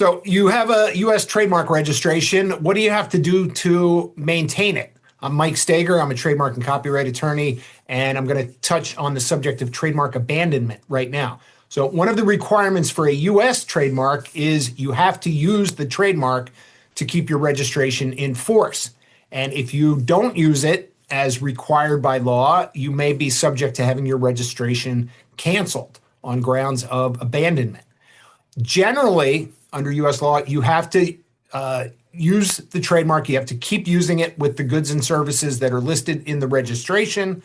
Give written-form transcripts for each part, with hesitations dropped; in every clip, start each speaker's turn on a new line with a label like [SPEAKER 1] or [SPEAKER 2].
[SPEAKER 1] So you have a U.S. trademark registration. What do you have to do to maintain it? I'm Mike Steger. I'm a trademark and copyright attorney, and I'm going to touch on the subject of trademark abandonment right now. So one of the requirements for a U.S. trademark is you have to use the trademark to keep your registration in force. And if you don't use it as required by law, you may be subject to having your registration canceled on grounds of abandonment. Generally, under U.S. law, you have to use the trademark. You have to keep using it with the goods and services that are listed in the registration,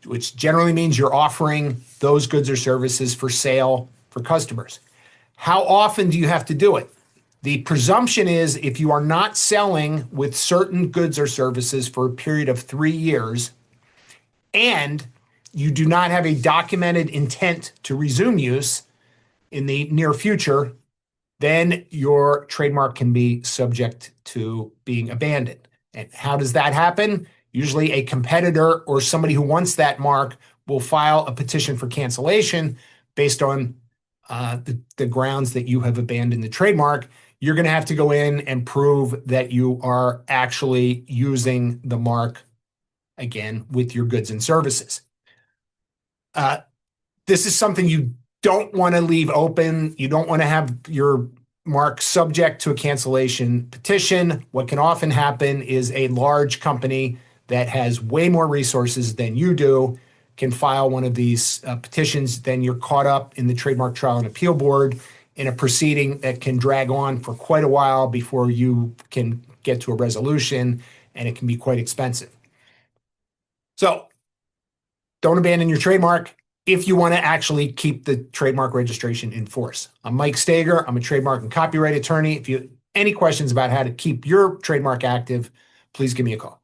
[SPEAKER 1] which generally means you're offering those goods or services for sale for customers. How often do you have to do it? The presumption is if you are not selling with certain goods or services for a period of 3 years and you do not have a documented intent to resume use in the near future, then your trademark can be subject to being abandoned. And how does that happen? Usually a competitor or somebody who wants that mark will file a petition for cancellation based on the grounds that you have abandoned the trademark. You're going to have to go in and prove that you are actually using the mark again with your goods and services. This is something you don't want to leave open. You don't want to have your mark subject to a cancellation petition. What can often happen is a large company that has way more resources than you do can file one of these petitions. Then you're caught up in the Trademark Trial and Appeal Board in a proceeding that can drag on for quite a while before you can get to a resolution, and it can be quite expensive. So don't abandon your trademark if you want to actually keep the trademark registration in force. I'm Mike Steger. I'm a trademark and copyright attorney. If you have any questions about how to keep your trademark active, please give me a call.